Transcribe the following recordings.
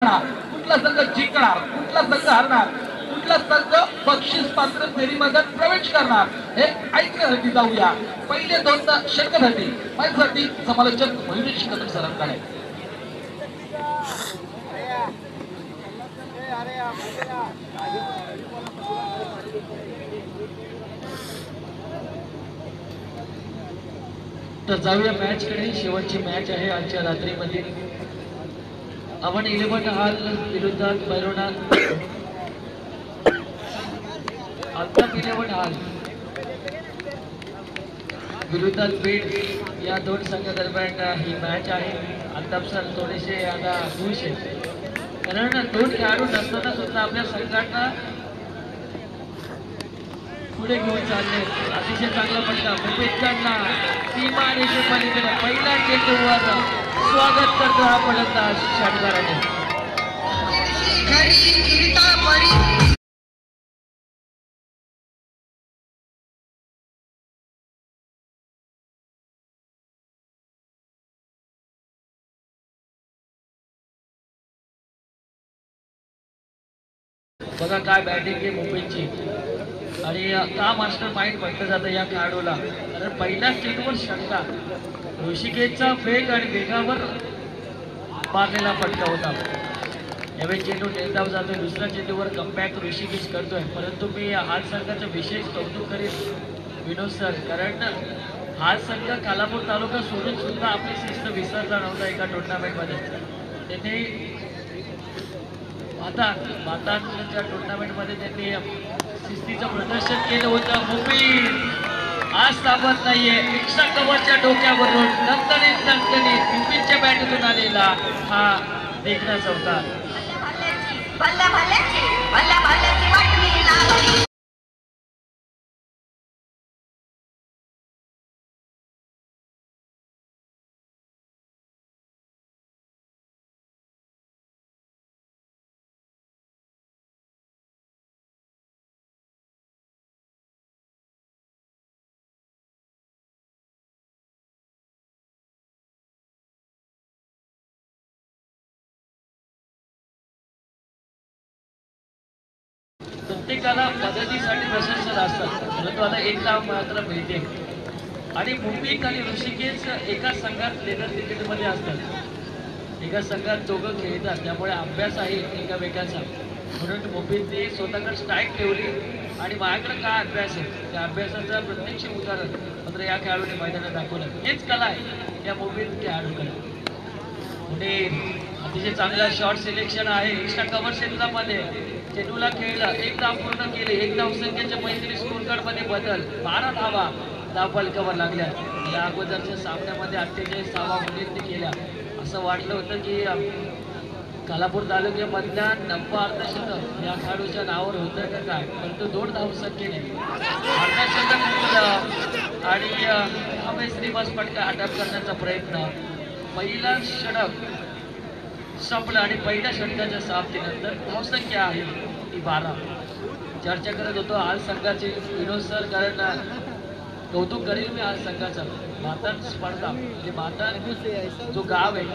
कुठला संघ जिंकणार, कुठला संघ हरणार, कुठला संघ बक्षीस पात्र फेरीमध्ये प्रवेश करणार हे ऐकण्यासाठी जाऊया. पहिले दोन षटकासाठी माझ्यासाठी समालोचक मयुरेश कदम सरांकडे. तर जाऊया मॅच कडे. शेवटची मॅच आहे आजच्या रात्रीमध्ये. अवन 11 हाल विरुद्धात बैरोना. अल्ताफ 11 हाल विरुद्धात बीड या दोन संघादरम्यान ही मॅच आहे. अल्ताफ सर थोडेसे आता खुश आहे, कारण दोन खेळाडू नसताना सुद्धा आपल्या संघांना पुढे घेऊन चालले. अतिशय चांगला फटका मुंबईकरांना सीमा रेषेपलीकडे पहिला चेंडूवर स्वागत करतो हा फलंदाज षटकाराने. बघा काय बॅटिंग आहे मुंबईची, आणि का मास्टर माइंड म्हटलं जातं या खेळाडूला, कारण पहिल्या चेंडूवर षटका. ऋषिकेशचा वेग आणि वेगावर मारलेला फटका होता. यावेळी चेंडू निर्धाव जातोय. दुसऱ्या चेंडूवर कमबॅक ऋषिकेश करतोय. परंतु मी हाल संघाचं विशेष कौतुक करेन विनोद सर, कारण हाल संघ कालापूर तालुका सोडून सुद्धा आपली शिस्त विसरला नव्हता एका टुर्नामेंटमध्ये. त्यांनी मातांच्या टुर्नामेंटमध्ये त्यांनी शिस्तीचं प्रदर्शन केलं होतं. मुंबई आज सावध नाहीये. एक्स्ट्रा कव्हरच्या डोक्यावरून नंतनीत मुंबईच्या बॅटमधून आलेला हा देखणा होता. प्रत्येकाला मदतीसाठी प्रशंसक असतात, परंतु आता एक काम मात्र मिळते. आणि मुंबई आणि ऋषिकेश एका संघात लेदर क्रिकेटमध्ये असतात, एका संघात दोघं खेळतात. त्यामुळे अभ्यास आहे एकामेकांचा. म्हणून मुंबईने स्वतःकडे स्ट्राईक ठेवली आणि माझ्याकडे काय अभ्यास आहे त्या अभ्यासाचं प्रत्यक्ष उदाहरण मात्र या खेळाडूने मैदानात दाखवलं. हेच कला आहे या मुंबईत खेळाडूकडे. पुणे अतिशय चांगला शॉर्ट सिलेक्शन आहे. एक्स्ट्रा कव्हर क्षेत्रामध्ये चेंडूला खेळलं, एक धाव पूर्ण केले. एक धावसंख्येच्या मैत्री स्कोर कार्ड मध्ये बदल. 12 धावा धाव फलकावर लागल्या. या अगोदरच्या सामन्यामध्ये 48 धावा मुलींनी केल्या. असं वाटलं होतं की कालापूर तालुक्यामधल्या 90 अर्धशतक या खेळाडूच्या नावावर होतं का काय, परंतु 2 धावसंख्येने अर्धशतक केलं आणि हा मैत्रीबस फटका अटक करण्याचा प्रयत्न. पहिला षटक संपलं आणि पहिल्या षटकाच्या समाप्तीनंतर धावसंख्या आहे ती 12. चर्चा करत होतो आज संघाचे विनोद सर, कारण कौतुक करेल मी आज संघाचा. मातान स्पर्धा म्हणजे मातान जो गाव आहे,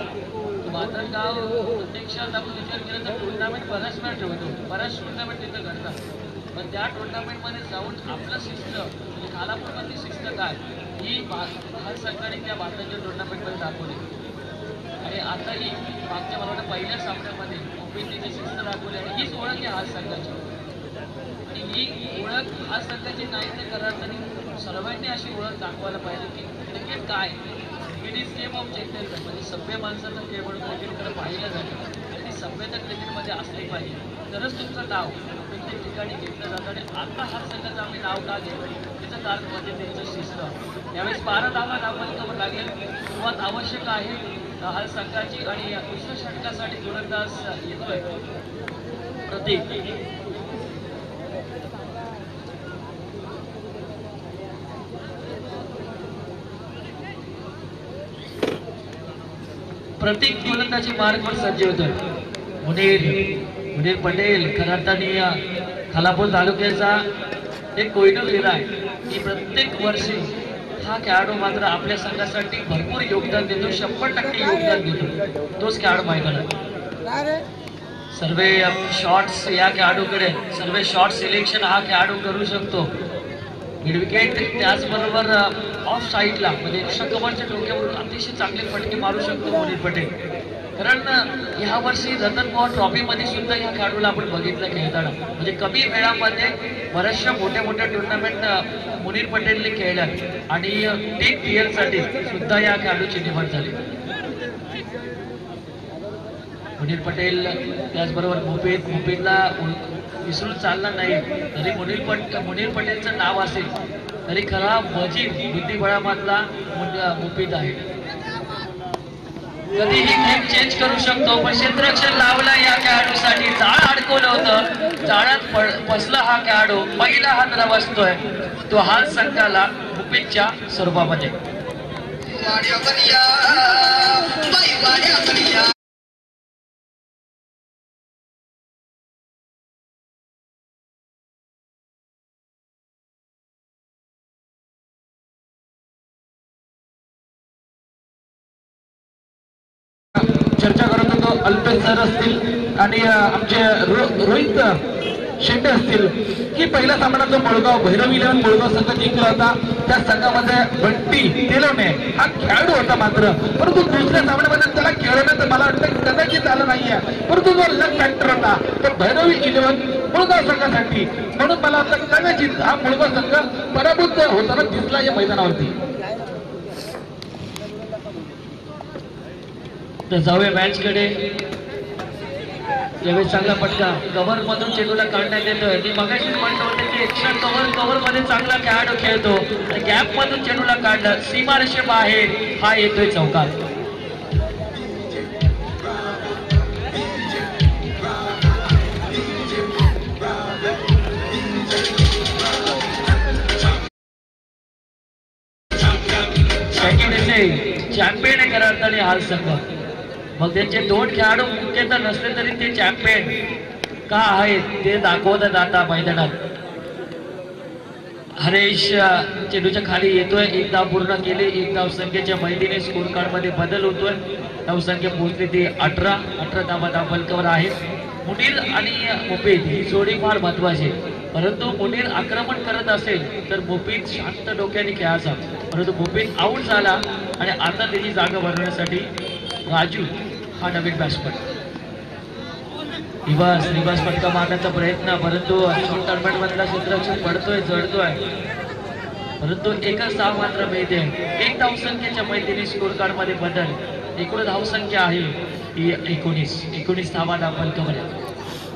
मातान गाव प्रत्यक्षात आपण विचार केला तर टुर्नामेंट बऱ्याच वेळा ठेवतो, बऱ्याच टुर्नामेंट तिथं घडतात. पण त्या टुर्नामेंटमध्ये जाऊन आपलं शिस्त म्हणजे कालापूरमधली शिस्त काय ही आज संघाने त्या मातांच्या टुर्नामेंटमध्ये दाखवली. आणि आताही मागच्या मला वाटतं पहिल्या सामन्यामध्ये मुंबईने जी शिस्त दाखवली आणि हीच ओळख आहे आज संघाची. आणि ही ओळख आज संघाची नाही तर करार तरी सर्वांनी अशी ओळख दाखवायला पाहिजे की क्रिकेट काय. Cricket is game of gentleman, म्हणजे सभ्य माणसाचा खेळ म्हणून क्रिकेटकडे पाहिलं जातं आणि ती सभ्यता क्रिकेटमध्ये असली पाहिजे, तरच तुमचं नाव प्रत्येक ठिकाणी घेतलं जातं. आणि आता हा संघाचं आम्ही नाव का घेतो त्याचं कारण म्हणजे त्यांचं शिस्त. यावेळेस 12 धावा धाव फलकावर लागले. सुरुवात आवश्यक आहे हाल संघाची. आणि दुसऱ्या षटकासाठी गोलंदाज येतोय प्रतीक गोलंदाजी मार्गवर सज्ज होतोय. मुनीर पटेल खऱ्या अर्थाने खालापूर तालुक्याचा एक कोयनल हिरा आहे की प्रत्येक वर्षी हा खेळाडू मात्र आपल्या संघासाठी भरपूर योगदान देतो, 100% योगदान देतो. तोच खेळाडू मैदानात सर्व शॉट्स या खेळाडूकडे, सर्व शॉट सिलेक्शन हा खेळाडू करू शकतो. मिड विकेट त्याचबरोबर ऑफ साईडला म्हणजे एक्स्ट्रा कव्हरच्या डोक्यावरून अतिशय चांगले फटके मारू शकतो मुनीर पटेल. कारण ह्या वर्षी रतन पवार ट्रॉफीमध्ये सुद्धा या खेळाडूला आपण बघितलं खेळताना, म्हणजे कमी वेळामध्ये बऱ्याचशा मोठ्या मोठ्या टुर्नामेंट मुनीर पटेलने खेळल्या आणि टीम PL साठी सुद्धा या खेळाडूची निवड झाली. मुनीर पटेल त्याचबरोबर मुफीदला विसरून चालणार नाही. तरी मुनीर पटेलचं नाव असेल तरी खरा वजीर बुद्धिबळामधला मुफीद आहे. कधीही गेम चेंज करू शकतो, पण क्षेत्ररक्षण लावला या खेळाडूसाठी. जाळ अडकवलं होतं, जाळ्यात फसला हा खेळाडू. पहिला हात रवसतोय तो हाल संघाला मुफीदच्या स्वरूपामध्ये. चर्चा करत होतो अल्पेश सर असतील आणि आमचे रोहित शेंडे असतील की पहिला सामना जो भैरवी 11 मुळगाव संघ जिंकला होता, त्या संघामध्ये बंटी तेलवणे हा खेळाडू होता. मात्र परंतु दुसऱ्या सामन्यामध्ये त्याला खेळवण्याचं मला वाटतं कदाचित आलं नाहीये, परंतु जो लक फॅक्टर होता तो भैरवी 11 मुळगाव संघासाठी. म्हणून मला वाटतं कदाचित हा मुळगाव संघ पराभूत होताना दिसला या मैदानावरती. तर जाऊया मॅच कडे. यावेळी चांगला फटका कव्हर मधून चेंडूला काढण्यात येतोय. मी मगाशी म्हणतो होते की एक्स्ट्रा कव्हर मध्ये चांगला खेळाडू खेळतो, गॅप मधून चेंडूला काढलं, सीमारेषे बाहेर हा येतोय चौकार. चॅम्पियन आहे खऱ्या अर्थाने हाल संघ. मग त्यांचे 2 खेळाडू मुख्यतः नसले तरी ते चॅम्पियन का आहेत ते दाखवतात आता मैदानात. हरेश चेंडूच्या खाली येतोय, 1 धाव पूर्ण केले. 1 धाव संख्येच्या मैदानी स्कोर कार्ड मध्ये बदल होतोय. धावसंख्या पोहोचली ती 18 धावा धावफलकावर आहे. मुनीर आणि मुफीद ही जोडी फार महत्वाची, परंतु मुनीर आक्रमण करत असेल तर मुफीद शांत डोक्याने खेळायचा. परंतु मुफीद आऊट झाला आणि आता त्याची जागा भरवण्यासाठी राजू हा नवीन बॅट्समन. रिवर्स फटका मारण्याचा प्रयत्न, परंतु शॉर्ट टर्मिनेट मधला क्षेत्ररक्षक पडतोय, जडतोय. परंतु एकच धाव मात्र मिळते. 1 धावसंख्येच्या मैदानी स्कोर कार्ड मध्ये बदल. एकूण धावसंख्या आहे ही 19 धावा धावफलकावर.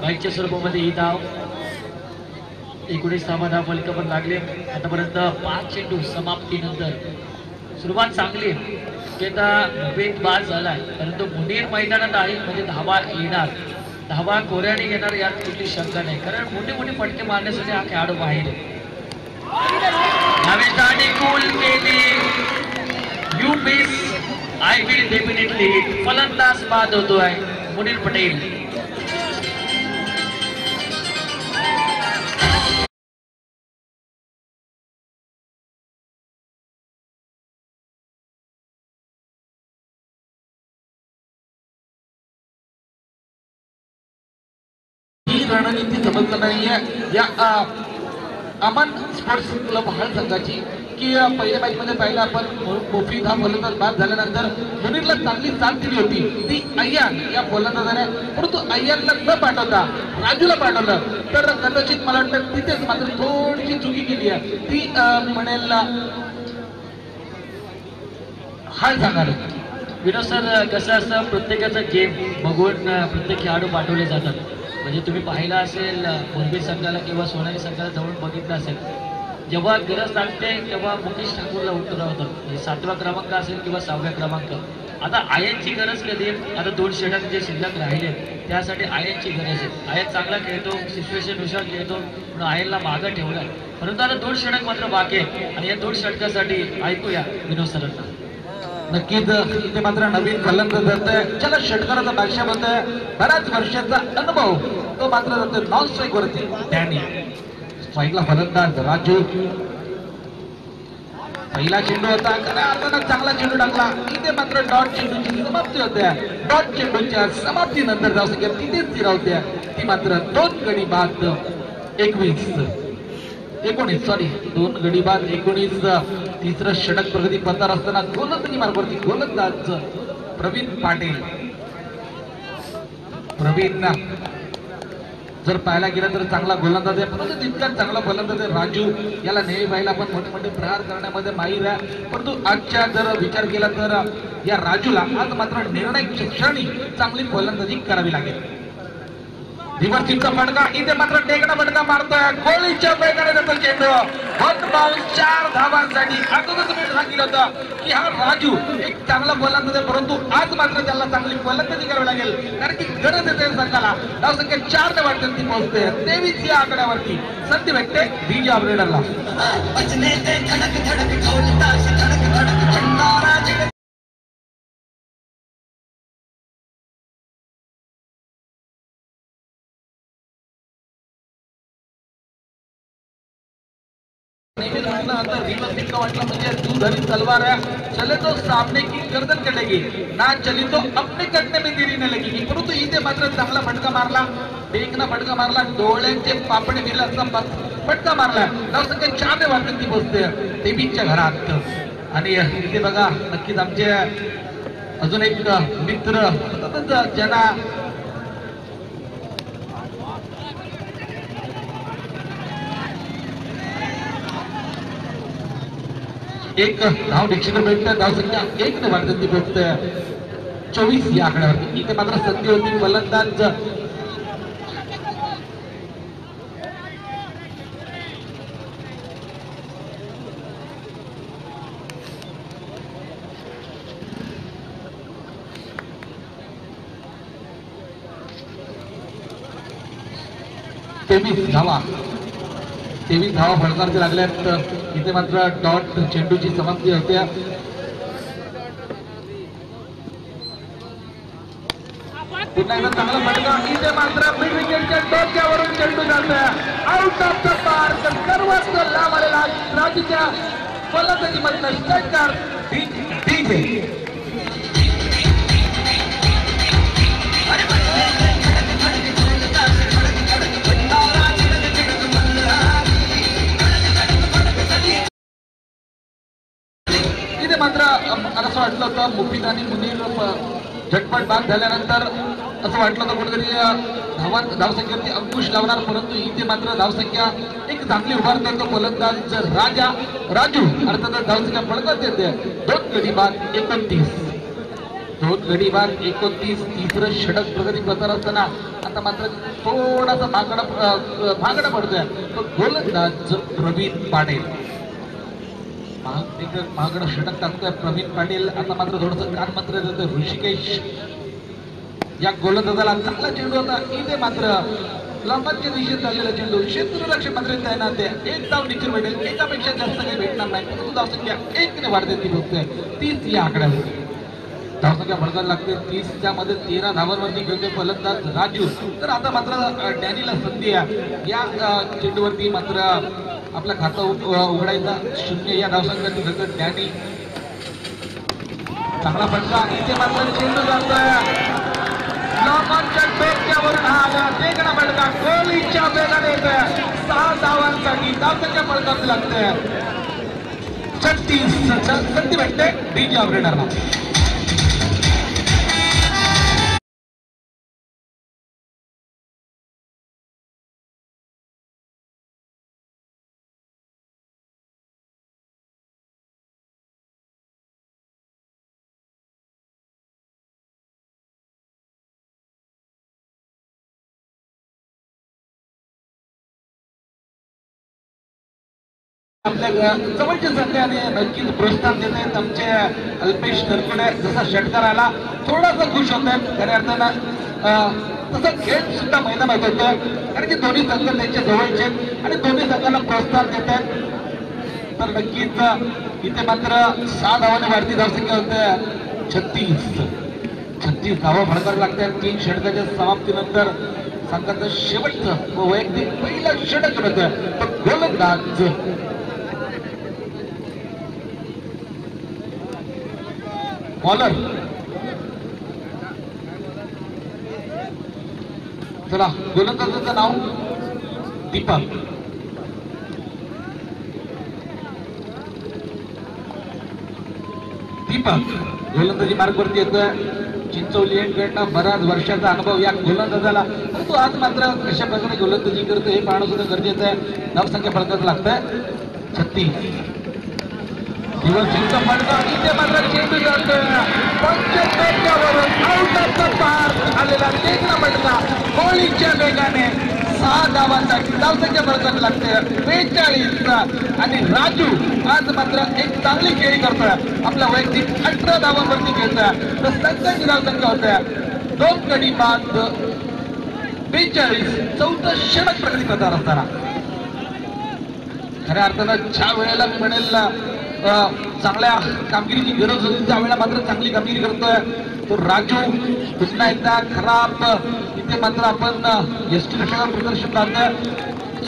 बाईकच्या स्वरूपामध्ये ही धाव 19 धावा धावफलकावर लागले. आतापर्यंत 5 चेंडू समाप्तीनंतर सुरुवात चांगली. मुफीद बाद झालाय, परंतु मुनीर मैदानात आहे म्हणजे धावा येणार, धावा कोऱ्याने येणार यात कुठली शंका नाही. कारण मोठे फटके मारण्यासाठी हा खेळाडू बाहेर आहे. You miss I will definitely. फलंदाज बाद होतोय मुनीर पटेल. ही रणनीती समजलं नाहीये या अमन स्पोर्ट्स क्लब हाल संघाची की पहिल्या मॅच मध्ये पाहिलं आपण मुफीद हा फलंदाज बाद झाल्यानंतर मुनीरला चांगली साथ दिली होती ती अय्यान या फलंदाजाने. परंतु अय्यानला न पाठवता राजूला पाठवलं तर कदाचित मला वाटतं तिथेच मात्र थोडीशी चुकी केली आहे ती मी म्हणेल हाल सांगाल. विनोद सर, कसं असतं प्रत्येकाचा गेम बघून प्रत्येक खेळाडू पाठवले जातात. म्हणजे तुम्ही पाहिलं असेल मोरबी संघाला किंवा सोनाली संघाला जवळ बघितलं असेल, जेव्हा गरज लागते तेव्हा मुकेश ठाकूरला उतरवतात. 7वा क्रमांक असेल किंवा 6व्या क्रमांक. आता आयनची गरज कधी? आता 2 षटक जे शिल्लक राहिले त्यासाठी आयनची गरज आहे. आयन चांगला खेळतो, सिच्युएशननुसार खेळतो म्हणून आयनला मागं ठेवलाय. परंतु आता 2 षटक मात्र बाकी आहे आणि या 2 षटकासाठी ऐकूया विनोद सरांना. नक्कीच इथे मात्र नवीन फलंदाज जातोय, ज्याला षटकाराचा भाषा होतोय, बऱ्याच वर्षाचा अनुभव तो मात्र जातोय नॉन स्ट्राईक वरती. त्याने स्ट्राईकला फलंदाज राजू पहिला चेंडू होता खऱ्या अर्थानं चांगला चेंडू टाकला. इथे मात्र डॉट चेंडूची समाप्ती होत्या. डॉट चेंडूच्या समाप्तीनंतर धावसंख्या तिथेच स्थिरावत्या. ती मात्र 2 गडी बाद 19 सॉरी 2 गडी बाद 19. तिसरं षटक प्रगती पथार असताना गोलंदाजी मार्गावरती गोलंदाज प्रवीण पाटील. प्रवीण जर पाहायला गेलं तर चांगला गोलंदाज आहे, परंतु तितकाच चांगला गोलंदाज आहे राजू. याला नेहमी पाहिला आपण मोठे मोठे प्रहार करण्यामध्ये माहीर आहे, परंतु आजच्या जर विचार केला तर या राजूला आज मात्र निर्णायक क्षणी चांगली गोलंदाजी करावी लागेल. रिव्हर्सिंगचा फटका इथे मात्र टेकणा फटका मारतोय. गोळीच्या वेगाने त्याचा चेंडू 4 धावांसाठी. अगोदर तुम्ही सांगितलं होतं की हा राजू एक चांगला गोलंदाज आहे, परंतु आज मात्र त्याला चांगली गोलंदाजी करावी लागेल, कारण की गरज येते संघाला. धावसंख्या 4 ने वाढते ती पोहोचते 23 या आकड्यावरती. संधी भेटते डीजे ऑपरेटरला. वाटलं म्हणजे दुधारी तलवार है, चले तो सामने की गर्दन कटेगी, ना चली तो अपने कटने में देरी न लगेगी. परंतु इथे मात्र चांगला फटका मारला, बेकना फटका मारला, डोळ्यांचे पापडे फिरला असा फटका मारला. धावसंख्या 4 ने वाढते ती बसते देवीच्या घरात. आणि इथे बघा नक्कीच आमचे अजून एक मित्र ज्यांना एक धाव निश्चित भेटतं. धावसंख्या 1 ने वाढते ती भेटते 24 या आकड्यावरती. इथे मात्र संधी होती फलंदाज तेवीस धावा फटकारचे लागल्यात. इथे मात्र डॉट चेंडूची समाप्ती होत्या. पुन्हा एकदा चांगला फटका. इथे मात्र मिड विकेटच्या डोक्यावरून चेंडू जातोय आउट ऑफ द पार्क. सर्वात लांब आलेला राजूच्या फलंदाजी मधनं षटकार डीजे. मात्र असं वाटलं होतं मुफीद आणि मुनीर झटपट बाद झाल्यानंतर असं वाटलं होतं कुठेतरी धावसंख्येवरती अंकुश लावणार, परंतु इथे मात्र धावसंख्या एक चांगली उभारतो तो फलंदाज राजू अर्थातच धावसंख्या फळकत येते 2 गडी बाद 29. 2 गडी बाद 29. तिसरं षटक प्रगती पथार असताना आता मात्र थोडासा भागडा पडतोय तो गोलंदाज प्रवीण पाटील. महागड षटक टाकतोय प्रवीण पाटील. आता मात्र थोडस कान मात्र देतोय ऋषिकेश. या गोलंदाजाला चांगला चेंडू होता. इथे मात्र लांबाच्या दिशेत झालेला चेंडू क्षेत्ररक्षक मात्र तैनात आहे. 1 धाव निश्चित भेटेल, एकापेक्षा जास्त काही भेटणार नाही, परंतु धावसंख्या 1 ने वाढते ती बघतोय 30 या आकड्यावर. धावसंख्या भडकायला लागते 30. मध्ये 13 धावांवरती खेळतोय फलंदाज राजू. तर आता मात्र डॅनीला संधी आहे या चेंडूवरती मात्र आपलं खातं उघडायचा 0 या धावसंख्याची खेळतोय डॅनी. चांगला फटका. इथे मात्र चेंडू जातोय लोकांच्या डोक्यावरून. हा देखणा फटका गोलीच्या वेगाने येतोय 6 धावांसाठी. धावसंख्या फळकावी लागते 36. संधी भेटते डीजे ऑपरेटरला. आपल्या जवळच्या संघाने नक्कीच प्रोत्साहन देत आहेत. आमचे अल्पेश नरकुडे जसा षटकार आला थोडासा खुश होत आहेत खऱ्या अर्थानं. तसं खेळ सुद्धा मैदानात होतं, कारण की दोन्ही संघ त्यांच्या जवळचे आहेत आणि दोन्ही संघांना प्रोत्साहन देत आहेत. तर नक्कीच इथे मात्र 6 धावांनी वाढती धावसंख्या होते 36 धावा फडकावी लागतात. 3 षटकाच्या समाप्तीनंतर संघाचं शेवटचं व वैयक्तिक पहिलं षटक होतं. पण गोलंदाज बॉलर चला गोलंदाजाचं नाव दीपक. दीपक गोलंदाजी मार्गवरती येतोय. चिंचोली यांकडनं बराच वर्षाचा अनुभव या गोलंदाजाला, परंतु आज मात्र कशा प्रकारे गोलंदाजी करतो हे पाहणं सुद्धा गरजेचं आहे. धावसंख्या फलकाचं लागतंय 36. दिवस चिंता फलका इथे मात्र चेंडू जातोय 75 वरून आउट ऑफ द पार आलेला तेजला फलका गोळीच्या वेगाने 6 धावांसाठी धावसंख्या फलकाचं लागते 42. आणि राजू आज मात्र एक चांगली खेळी करतोय. आपल्या वैयक्तिक 18 धावांवरती खेळतोय. तर संघाची धावसंख्या होत्या 2 गडी बाद 42. 4थं षटक प्रगती करणार असताना खऱ्या अर्थानं ज्या वेळेला मी म्हणेल चांगल्या कामगिरीची गरज होती त्यावेळेला मात्र चांगली कामगिरी करतोय तो राजू. पुन्हा एकदा खराब इथे मात्र आपण यष्टीरक्षकावर प्रदर्शन करतोय.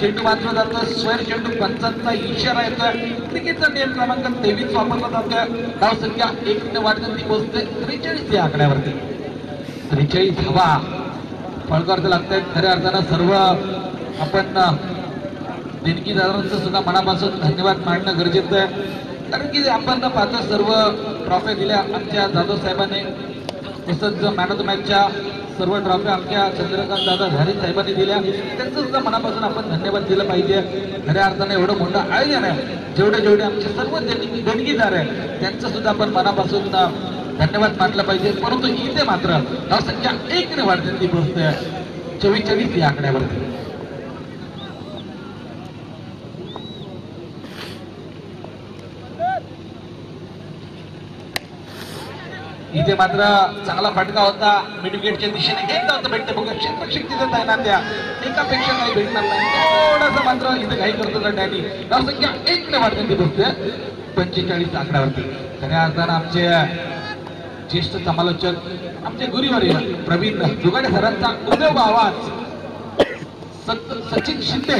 चेंडू मात्र जातं स्वैर चेंडू. पंचांचा इशारा येतोय. क्रिकेटचा नियम क्रमांक 23 वापरला जातोय. धावसंख्या 1 ने वाढत पोहोचते 43 या आकड्यावरती. 43 धावा फळकार्थ लागतायत. खऱ्या अर्थानं सर्व आपण देणगीदारांचं सुद्धा मनापासून धन्यवाद मानणं गरजेचं आहे. कारण की आपण पाहतो सर्व ट्रॉफ्या दिल्या आमच्या जाधव साहेबांनी, तसंच मॅन ऑफ द मॅचच्या सर्व ट्रॉफ्या आमच्या चंद्रकांत दादा झारी साहेबांनी दिल्या. त्यांचं सुद्धा मनापासून आपण धन्यवाद दिलं पाहिजे. खऱ्या अर्थाने एवढं मोठं आयोजन आहे. जेवढे आमचे सर्व देणगीदार आहे त्यांचं सुद्धा आपण मनापासून धन्यवाद मानलं पाहिजे. परंतु इथे मात्र धावसंख्या 1 ने वाढते ती पोहोचते 44 या आकड्यावरती. इथे मात्र चांगला फटका होता मिड विकेटच्या दिशेने. एक धाव भेटते बघा क्षेत्ररक्षक तिथे तैनात द्या एकापेक्षा काही भेटणार नाही. थोडंसं मात्र इथे काही करतो का डॅनी. धावसंख्या 1 ने वाढते ती बसते 45 आकड्यावरती. खऱ्या अर्थानं आमचे ज्येष्ठ समालोचक आमचे गुरुवर्य प्रवीण दुगाडे सरांचा उद्योग आवाज सचिन शिंदे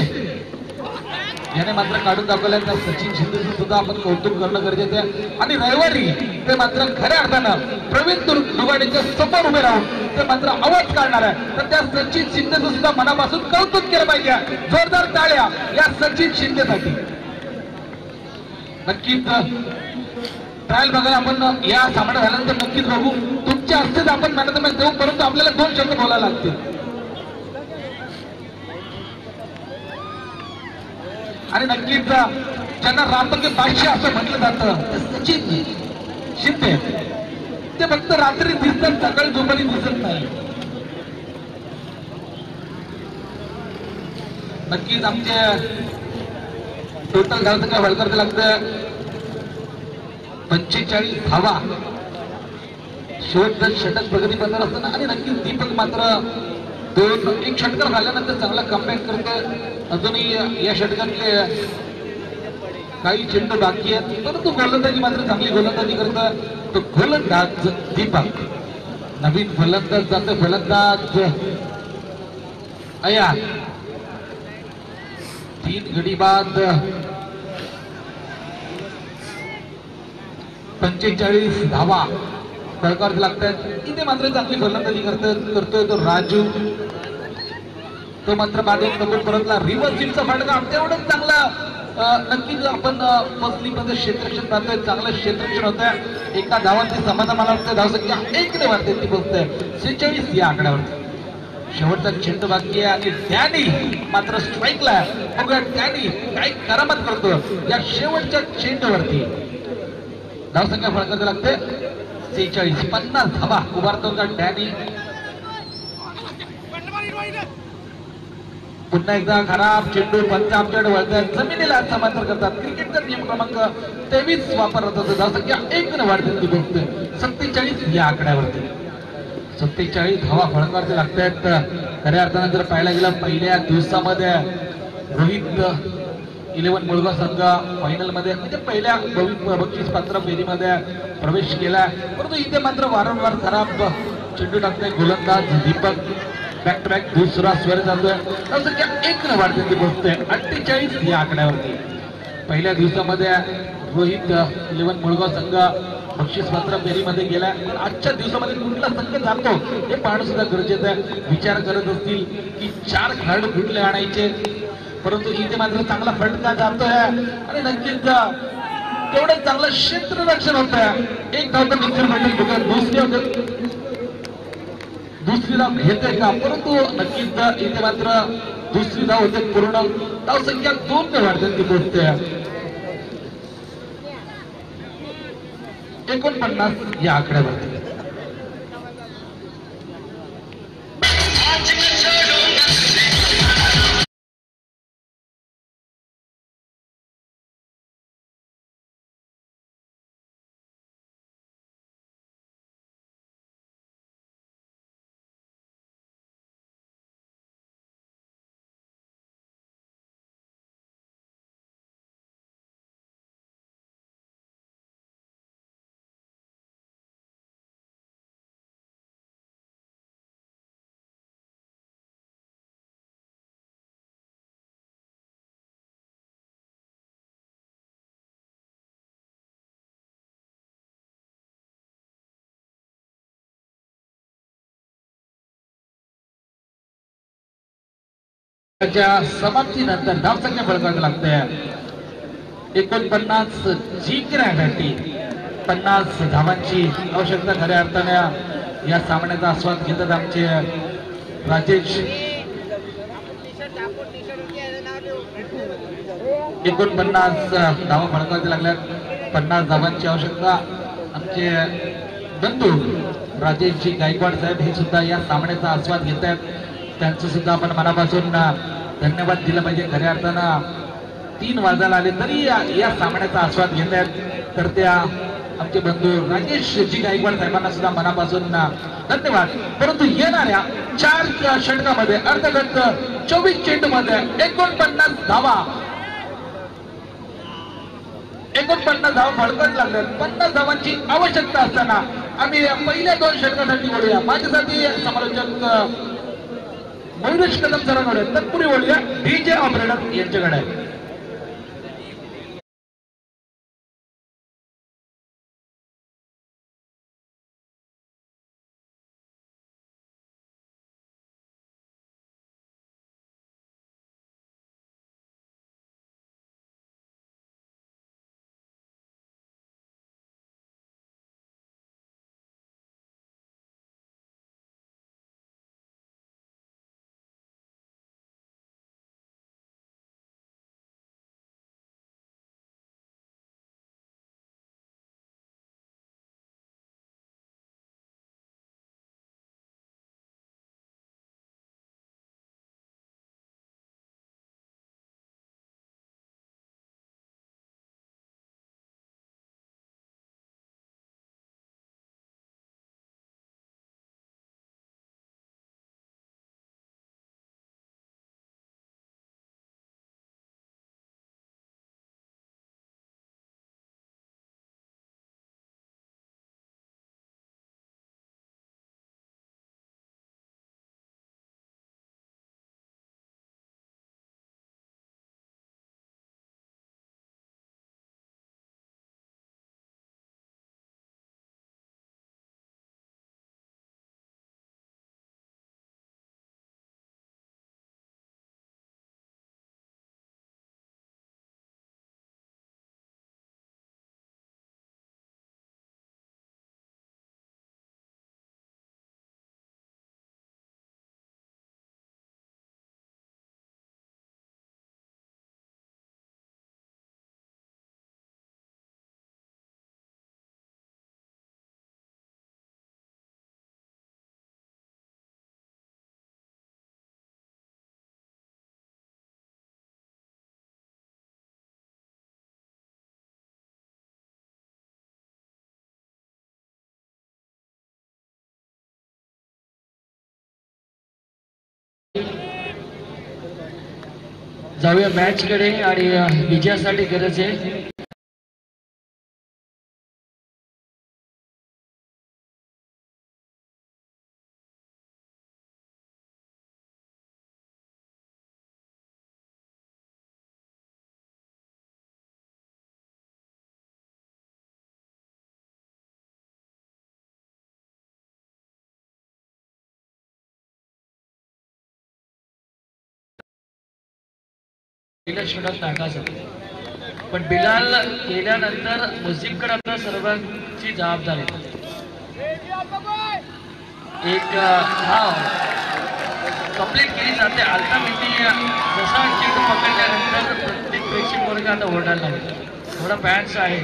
याने मात्र काढून दाखवल्या. सचिन शिंदेचं सुद्धा आपण कौतुक करणं गरजेचं आहे. आणि रविवारी ते मात्र खऱ्या अर्थानं प्रवीण दुगाडेच्या समोर उभे राहून ते मात्र आवाज काढणार आहे. तर त्या सचिन शिंदेचं सुद्धा मनापासून कौतुक केलं पाहिजे. जोरदार टाळ्या या सचिन शिंदेसाठी. नक्कीच ट्रायल बघा आपण या सामना झाल्यानंतर नक्कीच बघू. तुमच्या हस्तेच आपण मॅन ऑफ द मॅच देऊ, परंतु आपल्याला 2 शब्द बोलायला लागतील. आणि नक्कीच ज्यांना रामबंगे बादशाह असं म्हटलं जातं सचिन शिंदे ते फक्त रात्री दिसतात, सकाळी दुपारी दिसत नाही. नक्कीच आमचे टोटल धावसंख्या वळकरचं लागतं 45 धावा. शेवटचं षटक प्रगती करणार असताना आणि नक्कीच दीपक मात्र 1 षटकर झाल्यानंतर चांगला कमबॅक करतोय. अजूनही या षटकातले काही चेंडू बाकी आहेत, परंतु गोलंदाजी मात्र चांगली गोलंदाजी करतोय तो गोलंदाज दीपक. नवीन फलंदाज जातो फलंदाज अया 3 गडी बाद 45 धावा फलकार्थ लागतात. इथे मात्र चांगली फलंदाजी करतोय तो राजू. तो मात्र बाद एक नंबर परतला. रिव्हर्स स्वीपचा फटका तेवढंच चांगला. नक्कीच आपण मसलीमध्ये क्षेत्ररक्षण पाहतोय. चांगलं क्षेत्ररक्षण होत आहे. एका धावांची समाधान मला वाटतं. धावसंख्या 1 ने वाढते ती पोहोचते 46 या आकड्यावरती. शेवटचा चेंडू बाकी आहे आणि त्याने मात्र स्ट्राईकला बघा त्याने काय करामत करतो या शेवटच्या चेंडूवरती. धावसंख्या फळकार्थ लागते 46. 50 धावा उभारतो का डॅनी. पुन्हा एकदा खराब चेंडू. पंच आमच्याकडे वळतात जमिनीला समांतर करतात. क्रिकेटचा नियम क्रमांक 23 वापरला जातो. धावसंख्या 1 ने वाढते ती पोहोचते 47 या आकड्यावरती. 47 धावा फळकार्थ लागतायत. खऱ्या अर्थानं जर पाहायला गेलं पहिल्या दिवसामध्ये रोहित 11 मुळगाव संघ फायनल मध्ये म्हणजे पहिल्या बक्षीस पात्र फेरीमध्ये प्रवेश केला. परंतु इथे मात्र वारंवार खराब चेंडू टाकते गोलंदाज दीपक. बॅक टू बॅक दुसरा स्वर जातोय. संख्या 1 ने वाढते ती पोहोचते 48 या आकड्यावरती. पहिल्या दिवसामध्ये रोहित 11 मुळगाव संघ बक्षीसपत्र फेरीमध्ये गेला, पण आजच्या दिवसामध्ये कुठला संघ जातो हे पाहणं सुद्धा गरजेचं आहे. विचार करत असतील की 4 खेळाडू कुठले आणायचे, परंतु इथे मात्र चांगला फटका जातोय आणि नक्कीच तेवढं चांगलं क्षेत्ररक्षण होत आहे. एक धाव तर निश्चित भेटेल बघा. दुसरी धाव घेते का, परंतु नक्कीच इथे मात्र दुसरी धाव होते. पूर्ण धाव संख्या 2 ने वाढते ती पोहोचते 49 या आकड्यावरती. समाप्तीनंतर धावसंख्या बळकावी लागते 49 जिंकण्यासाठी 50 धावांची आवश्यकता. खऱ्या अर्थाने या सामन्याचा आस्वाद घेतात आमचे राजेश. 49 धावा बळकावी लागल्यात. 50 धावांची आवश्यकता. आमचे बंधू राजेशजी गायकवाड साहेब हे सुद्धा या सामन्याचा आस्वाद घेत आहेत. त्यांचं सुद्धा आपण मनापासून धन्यवाद दिलं पाहिजे. खऱ्या अर्थानं 3 वाजायला आले तरी या सामन्याचा आस्वाद घेत आहेत. तर त्या आमचे बंधू राजेशजी गायकवाड साहेबांना सुद्धा मनापासून धन्यवाद. परंतु येणाऱ्या 4 षटकामध्ये अर्धगट 24 चेंडूमध्ये 49 धावा 49 धावा फळकट लागल्या. 50 धावांची आवश्यकता असताना आम्ही पहिल्या 2 षटकासाठी बोलूया. माझ्यासाठी समालोचक मयुरेश कदम सरांकडे, तत्पूर्वी बोलूया डीजे ऑपरेटर यांच्याकडे. जाऊया मॅच कडे आणि विजयासाठी गरज आहे. पहिलं षटक टाकायचं, पण बिलाल गेल्यानंतर मुजीबकडे आता सर्वांची जबाबदारी. एक धाव कंप्लीट केली जाते. अल्ताफने जसा चेंडू पकडल्यानंतर प्रत्येक प्रेक्षक वर्ग आता ओरडायला लागला. थोडा फॅन्स आहे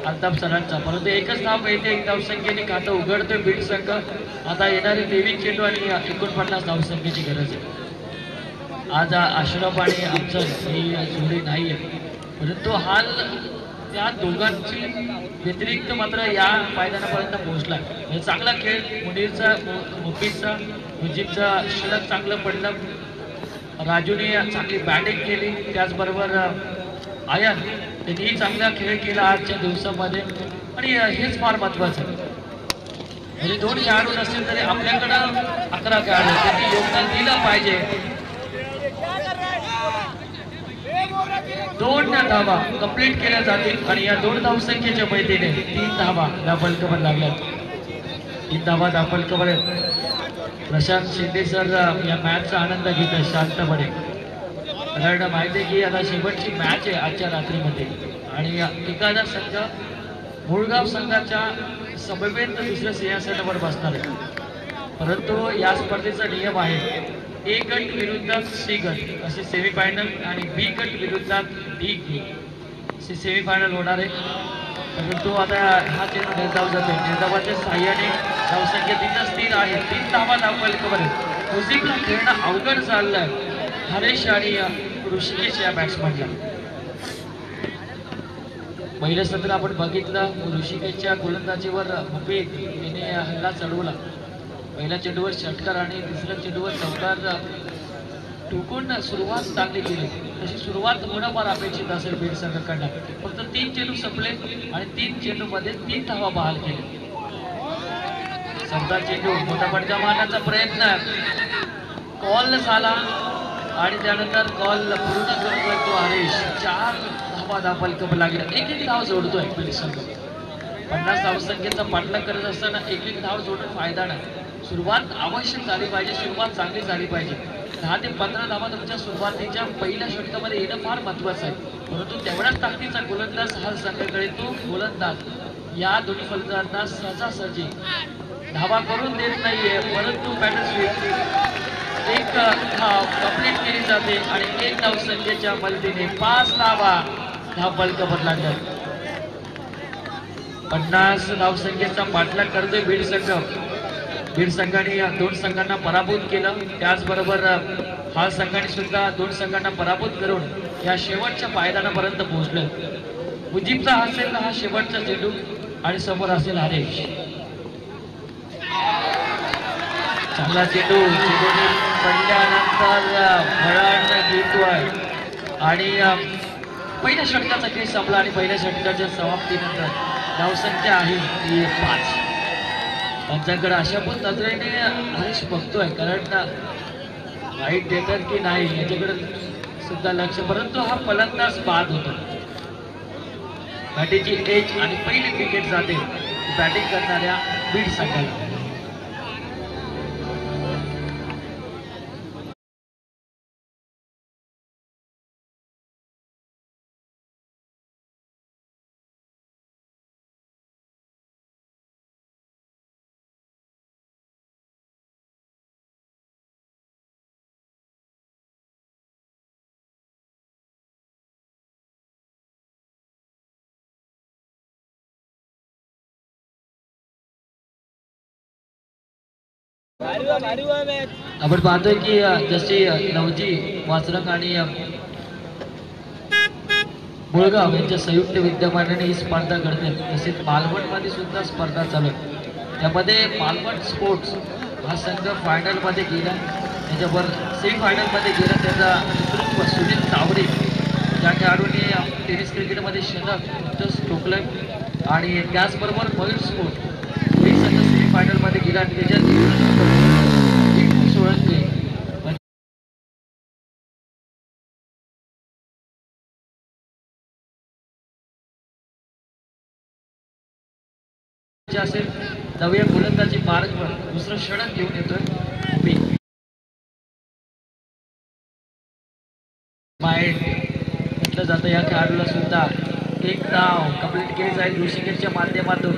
अल्ताफ सरांचा, परंतु एकच धाव मिळते. एक धावसंख्येने खातं उघडतोय बीड संघ. आता येणारे 23 चेंडू आणि 49 धावसंख्येची गरज आहे. आज अशरफ आणि अफजल ही जोडी नाही आहे, परंतु हाल त्या दोघांची व्यतिरिक्त मात्र या मैदानापर्यंत पोहोचला. चांगला खेळ मुनीरचा, मुफीदचा, मुजीबचा षटक चांगलं पडलं. राजूने चांगली बॅटिंग केली, त्याचबरोबर आयन त्यांनीही चांगला खेळ केला आजच्या दिवसामध्ये. आणि हेच फार महत्वाचं आहे. म्हणजे 2 खेळाडू नसतील तरी आपल्याकडं 11 खेळाडू त्यांनी योगदान दिलं पाहिजे. 2 धावा कंप्लीट केल्या जातील आणि या 2 धावसंख्येच्या मदतीने 3 धावा दाबल कव्हर लागल्यात. 3 धावा दाबल कव्हर. प्रशांत शिंदे सर या मॅचचा आनंद घेत आहेत शांतपणे, कारण माहिती आहे की आता शेवटची मॅच आहे आजच्या रात्रीमध्ये आणि एखादा संघ मुळगाव संघाच्या समवेत दुसऱ्या सिंहासनावर बसणार आहे. परंतु या स्पर्धेचा नियम आहे ए गट विरुद्ध सी गट असे सेमीफायनल आणि बी गट विरुद्ध डी गट असे सेमीफायनल होणार आहे. परंतु आता हा चेंडू निर्धाव जातोय. निर्धावाच्या साह्याने धावसंख्या 3 स्थिर आहे. 3 धावा दाखल कव्हर. मुजीबला खेळणं अवघड चाललंय हरेश आणि ऋषिकेश या बॅट्समॅनला. पहिलं सत्र आपण बघितलं, ऋषिकेशच्या गोलंदाजीवर मुफीद याने हल्ला चढवला. पहिल्या चेंडूवर षटकार आणि दुसऱ्या चेंडूवर चौकार टोकून सुरुवात चांगली केली. तशी सुरुवात होणं फार अपेक्षित असेल बीड संघाकडनं. फक्त 3 चेंडू संपले आणि 3 चेंडूमध्ये 3 धावा बहाल केले. सरदार चेंडू मोठा फटका मारण्याचा प्रयत्न कॉल झाला आणि त्यानंतर कॉल पूर्ण करतोय तो हरीश. 4 धावा दाखल कप लागल्या. एक धाव जोडतोय बीड संघ. 50 धावसंख्येचा पाठलाग करत असताना एक धाव जोडून फायदा नाही. सुरुवात आवश्यक झाली पाहिजे, सुरुवात चांगली झाली पाहिजे. 10 ते 15 धावा तुमच्या सुरुवातीच्या पहिल्या षटकामध्ये येणं फार महत्वाचं आहे. परंतु तेवढ्याच ताकदीचा गोलंदाज हा संघाकडे तो गोलंदाज या दोन्ही फलंदाजांना सहजासहजी धावा करून देत नाहीये. परंतु बॅटर स्वीप एक धाव कंप्लीट केली जाते आणि 1 धावसंख्येच्या मदतीने 5 धावा धाव कव्हर लागतात. 50 धावसंख्येचा पाठलाग करतोय बीड संघ. बीड संघाने 2 संघांना पराभूत केलं. त्याचबरोबर हा संघाने सुद्धा 2 संघांना पराभूत करून या शेवटच्या पायदानापर्यंत पोहोचले. मुजीबचा असेल हा शेवटचा चेंडू आणि समोर असेल हरेश. चांगला चेंडू चेंडूने पडल्यानंतर भराड घेतोय आणि पहिल्या षटकाचा खेळ संपला आणि पहिल्या षटकाच्या समाप्तीनंतर धावसंख्या आहे ती 5. त्यांच्याकडे अशा पण नजरेने हरीश बघतोय, कारण वाईट देतात की नाही याच्याकडे सुद्धा लक्ष. परंतु हा फलंदाज बाद होतो. बॅटिंगची एज आणि पहिली विकेट जाते बॅटिंग करणाऱ्या बीड संघाला. आपण पाहतोय की जशी नवजी वासरंग आणि मुळगाव यांच्या संयुक्त विद्यमानाने ही स्पर्धा घडते. तसेच मालवणमध्ये सुद्धा स्पर्धा चालू आहे. त्यामध्ये मालवण स्पोर्ट्स हा संघ फायनलमध्ये गेला. त्याच्यावर सेमीफायनलमध्ये गेला. त्याचा नेतृत्व सुनील तावरे या खेळाडूंनी टेनिस क्रिकेटमध्ये शतक ठोकलं आणि त्याचबरोबर मयूर स्पोर्ट हे संघ सेमीफायनलमध्ये गेला आणि त्याच्यात असेल नव्या गोलंदाजी मार्गवर दुसरं षटक घेऊन येतोय. माइंड म्हटलं जातं. या खेळाडूला सुद्धा एक नाव कंप्लीट केली जाईल ऋषिकेशच्या माध्यमातून.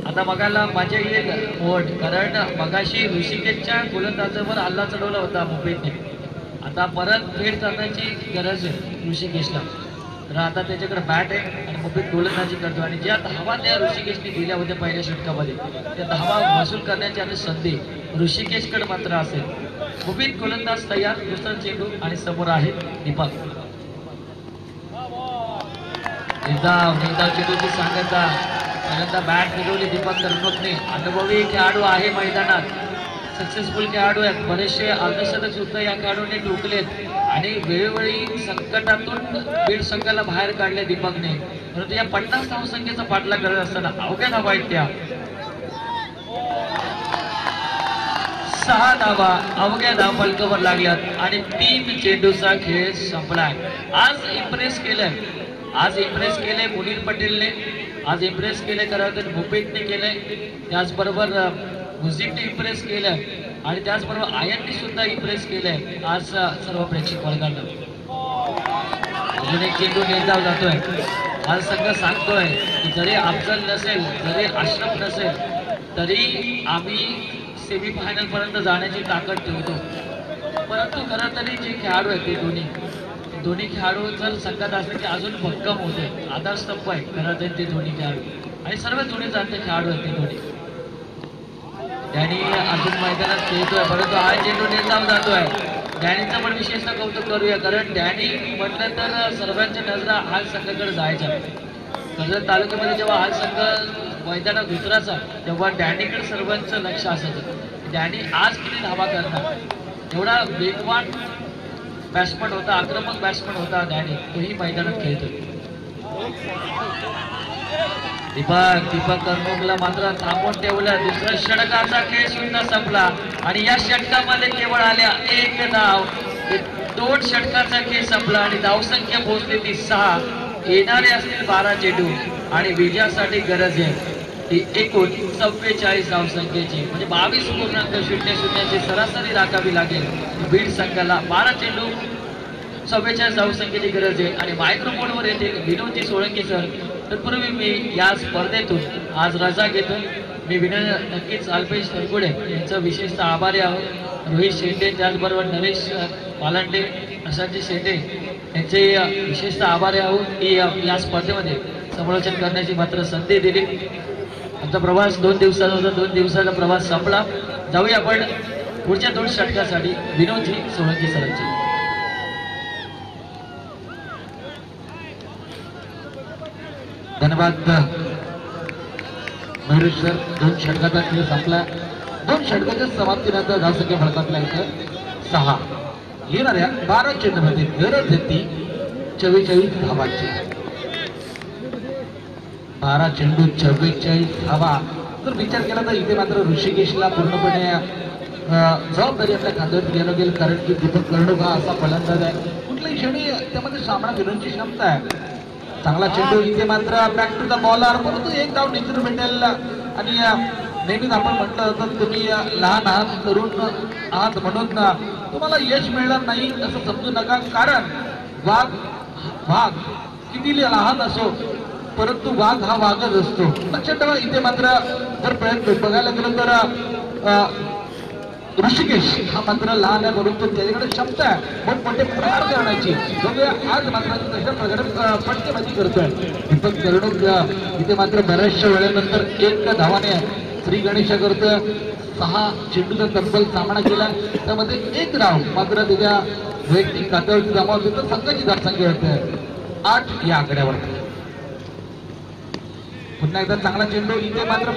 आता बघायला मजा येईल मोड, कारण मगाशी ऋषिकेशच्या गोलंदाजावर हल्ला चढवला होता मुंबईने. आता परत फेड करण्याची गरज आहे ऋषिकेशला. तर आता त्याच्याकडे बॅट आहे आणि मुंबईत गोलंदाजी करतो आणि ज्या धावा त्या ऋषिकेशने दिल्या होत्या पहिल्या षटकामध्ये त्या धावा वसूल करण्याची आता संधी ऋषिकेशकडे मात्र असेल. मुंबईत गोलंदाज तयार, दुसरा चेंडू आणि समोर आहे दीपक. निर्धाव चेंडूची सांगता, पहिल्यांदा बॅट फिरवली दीपक करनोकने. अनुभवी खेळाडू आहे मैदानात, सक्सेसफुल खेळाडू आहेत. बरेचसे अर्धशतक सुद्धा या खेळाडूने ठोकलेत आणि वेळोवेळी संकटातून बीड संघाला बाहेर काढले दीपकने. परंतु या 50 धावसंख्येचा पाठलाग करत असताना अवघ्या धावा आहेत त्या. 6 धावा अवघ्या धाव फलकावर लागल्यात आणि 3 चेंडूचा खेळ संपलाय. आज इम्प्रेस केलंय मुनीर पटेलने, आज इम्प्रेस केले करावं मुंबईतने केलंय, त्याचबरोबर मुझीबने इम्प्रेस केलं आणि त्याचबरोबर आयनने सुद्धा इम्प्रेस केलंय आज सर्व प्रेक्षक वर्गांना. अजून एक चेंडू निर्धाव जातोय. आज संघ सांगतोय की जरी अफजल नसेल, जरी अशरफ नसेल, तरी आम्ही सेमीफायनल पर्यंत जाण्याची ताकद ठेवतो. परंतु खरं तरी जे खेळाडू आहेत ते दोन्ही खेळाडू जर संघात असले की अजून भक्कम होते. आधारस्तंभ आहे खरं तर ते दोन्ही खेळाडू आणि सर्व जुने जाणते खेळाडू आहेत ते दोन्ही. डॅनी अजून मैदानात खेळतोय, परंतु हा चेंडू निर्धाव जातोय. डॅनीचं पण विशेषतः कौतुक करूया, कारण डॅनी म्हटलं तर सर्वांच्या नजरा हाल संघाकडे जायच्या. कर्जत तालुक्यामध्ये जेव्हा हाल संघ मैदानात उतरायचा तेव्हा डॅनीकडे सर्वांचं लक्ष असायचं. डॅनी आज किती धावा करणार, एवढा वेगवान बॅट्समन होता, आक्रमक बॅट्समन होता डॅनी, तोही मैदानात खेळतो. दीपक करनोकला मात्र थांबवून ठेवलं. दुसऱ्या षटकाचा खेळ सुद्धा संपला आणि या षटकामध्ये केवळ आल्या 1 धाव. 2 षटकाचा खेळ संपला आणि धावसंख्या पोहोचली ती 6. येणारे असतील 12 चेंडू आणि विजयासाठी गरज आहे ती एकूण 44 धावसंख्येची, म्हणजे 22.00ची सरासरी राखावी लागेल बीड संघाला. 12 चेंडू 44 धावसंख्येची गरज आहे आणि मायक्रोफोनवर येतील विनोदजी सोळंकी सर. तत्पूर्वी मी या स्पर्धेतून आज रजा घेतो. मी नक्कीच अल्पेश तरगुडे यांचं विशेषतः आभारी आहोत. रोहित शेंडे, त्याचबरोबर नरेश पालांडे, प्रशांतजी शेंडे यांचे विशेषतः आभारी आहोत की या स्पर्धेमध्ये समालोचन करण्याची मात्र संधी दिली. आमचा प्रवास 2 दिवसाचा होता, 2 दिवसाचा प्रवास संपला. जाऊया आपण पुढच्या 2 षटकासाठी विनोदजी सोळंकी सरांची. धन्यवाद मयुरेश सर. 2 षटकाचा खेळ संपला. 2 षटकाच्या समाप्तीनंतर धावसंख्या फलकातल्या इथं 6. येणाऱ्या 12 चेंडूमध्ये गरज येते 44 धावांची. 12 चेंडू 44 धावा. जर विचार केला तर इथे मात्र ऋषिकेशला पूर्णपणे जबाबदारी आपल्या खांद्यावर घ्यायला गेलं, कारण की दीपक कर्णोक हा असा फलंदाज आहे, कुठल्याही क्षणी त्यामध्ये सामना घेण्याची क्षमता आहे. चांगला चेंडू इथे मात्र बॅक टू द बॉलर, परंतु 1 धाव निश्चित भेटेल. आणि नेहमीच आपण म्हटलं होतं तुम्ही लहान आहात, तरुण आहात म्हणून तुम्हाला यश मिळणार नाही असं समजू नका, कारण वाघ किती लहान असो परंतु वाघ हा वाघच असतो. लक्षात ठेवा. इथे मात्र जर प्रयत्न बघायला गेलो तर ऋषिकेश हा मात्र लहान आहे, परंतु त्याच्याकडे क्षमता आहे मोठमोठे प्रहार करण्याची. आज मात्र तशा प्रकारे फटकेबाजी करतोय दीपक कर्णोक. इथे मात्र बऱ्याचशा वेळेनंतर 1 धावाने श्री गणेश करतोय. 6 चेंडूचा तब्बल सामना केला, त्यामध्ये 1 धाव मात्र त्याच्या वैयक्तिक खात्यावरती जमावली, तर संघाची धावसंख्या होते 8 या आकड्यावर. पुन्हा एकदा चांगला चेंडू इथे मात्र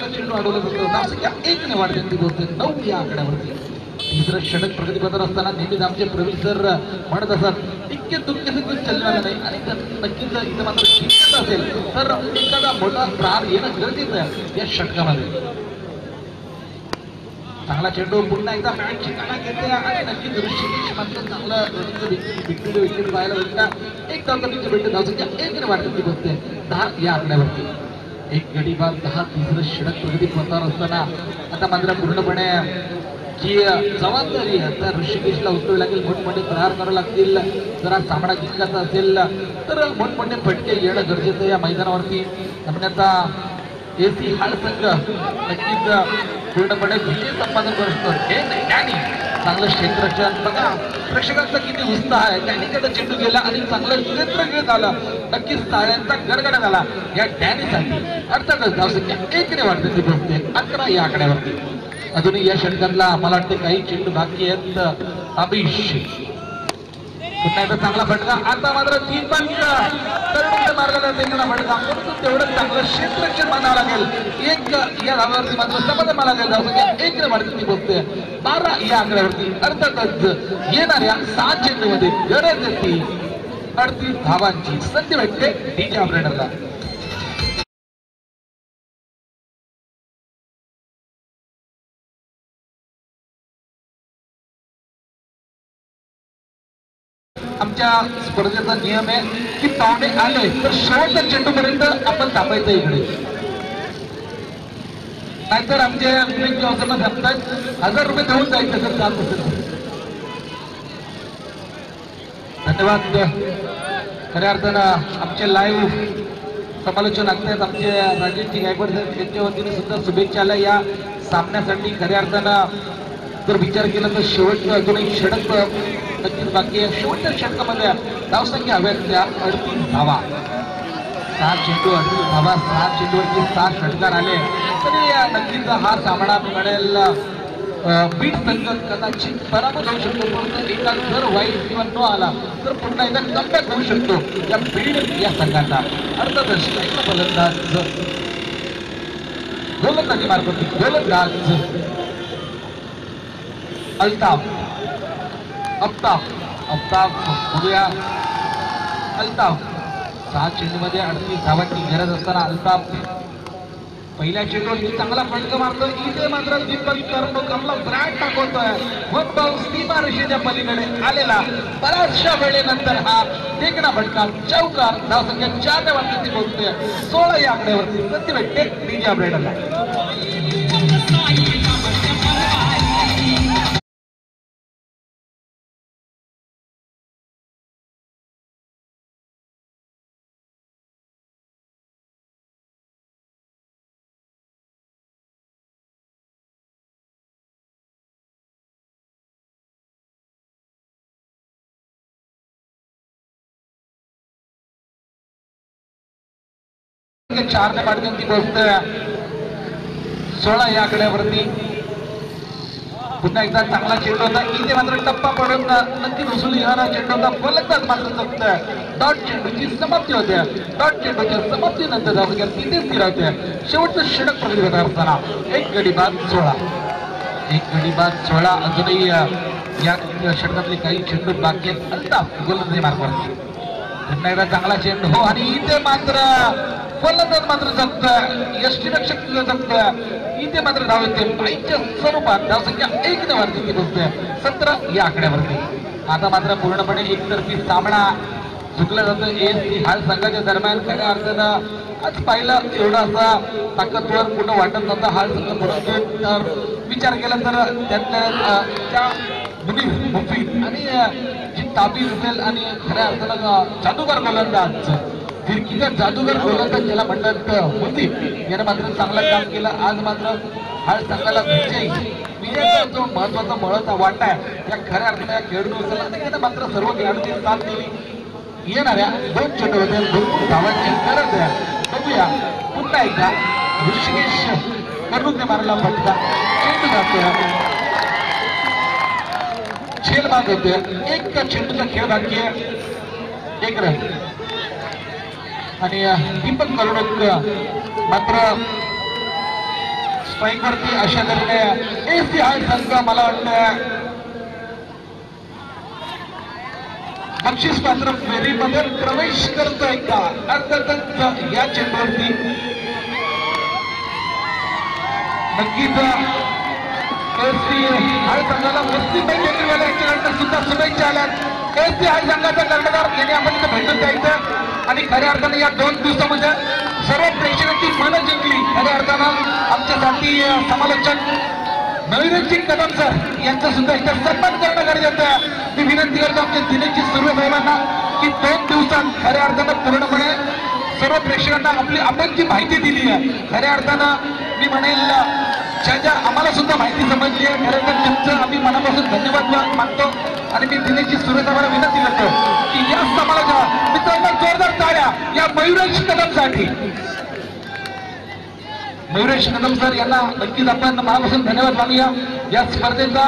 चेंडू अडवलं जातो. धावसंख्या 1 ने वाढते, ती बोलते 9 या आकड्यावरती. तिसरं षटक प्रगतीपथावर असताना नेहमीच आमचे प्रवीण सर म्हणत असतात इतके तुमके सगळे चालणार नाही, आणि नक्कीच इथे मात्र जिंकत असेल तर एखादा मोठा प्रहार येणं गरजेचं आहे या षटकामध्ये. चांगला चेंडू पुन्हा एकदा मॅचची काना घेते आणि नक्कीच ऋषिकेश मात्र चांगला विकेट पाहायला भेटला. 1 धाव कमी भेटते, धावसंख्या 1 ने वाढते, ती बघते 10 या आकड्यावरती. 1 गडी बाद 10. तिसरं षटक प्रगती पथावर असताना आता मात्र पूर्णपणे जी जबाबदारी आहे त्या ऋषिकेशला उचलावी लागेल. मोठमोठे प्रहार करावे लागतील. जर हा सामना जिंकायचा असेल तर मोठमोठे फटके येणं गरजेचं या मैदानावरती. अन्यथा एसी हाड संघ नक्कीच पूर्णपणे विजय संपादन करू शकतो. हे नाही त्याने चांगलं क्षेत्ररक्षण बघा, प्रेक्षकांचा किती उत्साह आहे. त्याने चेंडू गेला आणि चांगलं क्षेत्ररक्षण झालं. नक्कीच टाळ्यांचा गडगड झाला या डॅनीसाठी. अर्थातच धावसंख्या 1 वाढते ती बसते 11 या आकड्यावरती. अजूनही या षटकातला मला वाटते काही चेंडू बाकी आहेत. अभिष पुन्हा एकदा चांगला फटका. आता मात्र 3 पंच तरुणाच्या मार्गाला त्यांना फटका, परंतु तेवढं चांगलं क्षेत्ररक्षण मानावं लागेल. 1 या धावावरती मात्र समाधान मानावं लागेल. धावसंख्या 1 वाढती ती बसते 12 या आकड्यावरती. अर्थातच येणाऱ्या 7 चेंडूमध्ये गरज येते 38 धावांची. संधी भेटते डीजे ऑपरेटरला. आमच्या स्पर्धेचा नियम आहे की पाहुणे आले तर शेवटच्या चेंडूपर्यंत आपण थांबायचं इकडे, नाहीतर आमचे व्यवसायांना जमतात 1000 रुपये देऊन जायचं जर जात असेल. धन्यवाद. खऱ्या अर्थानं आमचे लाईव्ह समालोचन असतात आमचे राजेशजी गायकवाड साहेब, त्यांच्या वतीने सुद्धा शुभेच्छा आल्या या सामन्यासाठी. खऱ्या अर्थानं जर विचार केला तर शेवटचं अजूनही षटक नक्कीच बाकी आहे. शेवटच्या षटकामध्ये धावसंख्या हव्यात त्या 38 धावा. 7 चेंडू 38 धावा. 7 चेंडूवरती 7 षटकार आले तरी नक्कीच हा सामना मिळेल. बीड संघ कदाचित पराभूत होऊ शकतो, परंतु एका जर वाईट किंवा न आला तर पुन्हा एकदा कमबॅक होऊ शकतो या बीड या संघाचा. अर्थातच फलंदाज गोलंदाजी मार्फत गोलंदाज अल्ताफ बघूया. अल्ताफ 7 चेंडूमध्ये 38 धावांची गरज असताना अल्ताफ पहिल्या चेंडूवरती चांगला फटका मारतोय. इथे मात्र दीपक कर्णक आपला ब्रँड टाकवतोय. वन बाउन्स सीमारेषेच्या पलीकडे आलेला बऱ्याचशा वेळेनंतर हा देखणा फटका चौकार. धावसंख्या 4 वरती पोहोचते 16 या आकड्यावरती. प्रति भेटते डीजे ऑपरेटरला. चारने पाठवून ती पोहोचतोय 16 या आकड्यावरती. पुन्हा एकदा चांगला चेंडू होता. इथे मात्र टप्पा पडून नक्की वसूल येणारा चेंडू होता. फलंदाज मात्र चुकतोय. डॉट चेंडूची समाप्ती होते. डॉट चेंडूच्या समाप्तीनंतर धावसंख्या तिथे स्थिर होते. शेवटचं षटक प्रगती होत असताना 1 गडी बाद 16. 1 गडी बाद 16. अजूनही या षटकातले काही चेंडू बाकी आहेत. अल्ताफ गोलंदाजी मार्गावरती. पुन्हा एकदा चांगला चेंडू आणि इथे मात्र फलंदाज मात्र जगतोय. यष्टीरक्षक जगतोय. इथे मात्र धाव येते बाईच्या स्वरूपात. धावसंख्या 1 ने वरती ती पोहोचते 17 या आकड्यावरती. आता मात्र पूर्णपणे एकतर्फी सामना झुकला जातो एसी हाल संघाच्या दरम्यान. खऱ्या अर्थानं आज पाहिलं एवढा असा ताकदवर कुठं वाटत नव्हता हाल संघ, परंतु तर विचार केला तर त्यातल्या मुफीद आणि जी ताबीज असेल आणि खऱ्या अर्थानं जादूगार गोलंदाज फिरकीचा जादूगार गोलंदाज ज्याला म्हणतात होती याने मात्र चांगलं काम केलं. आज मात्र हाल संघाला विजयाचा जो महत्वाचा मळाचा वाटा आहे या खऱ्या अर्थाने या खेळाडू मात्र सर्व खेळाडूंनी साथ दिली. येणाऱ्या 2 चेंडूमध्ये भरपूर धावांची गरज आहे. बघूया पुन्हा एकदा ऋषिकेश करूनने मारला फटका. चेंडू जातोय झेल बाद होते. 1 चेंडूचा खेळ बाकी आहे. 1 रन आणि दीपक कर्णक मात्र स्ट्राईक वरती. अशा तऱ्हेने एसी हा संघ मला वाटतं बक्षीस पात्र फेरीमध्ये प्रवेश करतोय का. अर्थातच या चेंडूवरती नक्कीच एसी हाय संघाला मुस्लिम यांच्याकडनं सुद्धा शुभेच्छा आल्यात. एसी हाय संघाचा कर्णधार यांनी आपण इथे भेटून द्यायचं आणि खऱ्या अर्थाने या 2 दिवसामध्ये सर्व प्रेक्षकांची मनं जिंकली. खऱ्या अर्थानं आमच्यासाठी समालोचक मयुरजी कदम सर यांचा सुद्धा इथं सन्मान करणं गरजेचं आहे. मी विनंती करतो आमच्या दिनेशजी सुर्वे साहेबांना की 2 दिवसात खऱ्या अर्थानं पूर्णपणे सर्व प्रेक्षकांना आपण जी माहिती दिली आहे खऱ्या अर्थानं मी म्हणेल ज्या आम्हाला सुद्धा माहिती समजली आहे खरं तर तुमचं आम्ही मनापासून धन्यवाद मानतो. आणि मी दिनेशजी सुर्वे साहेबांना विनंती करतो की या समाजाच्या मित्रांनो जोरदार टाळ्या या मयुरेश कदमसाठी. मयुरेश कदम सर यांना नक्कीच आपण मनापासून धन्यवाद मानूया या स्पर्धेचा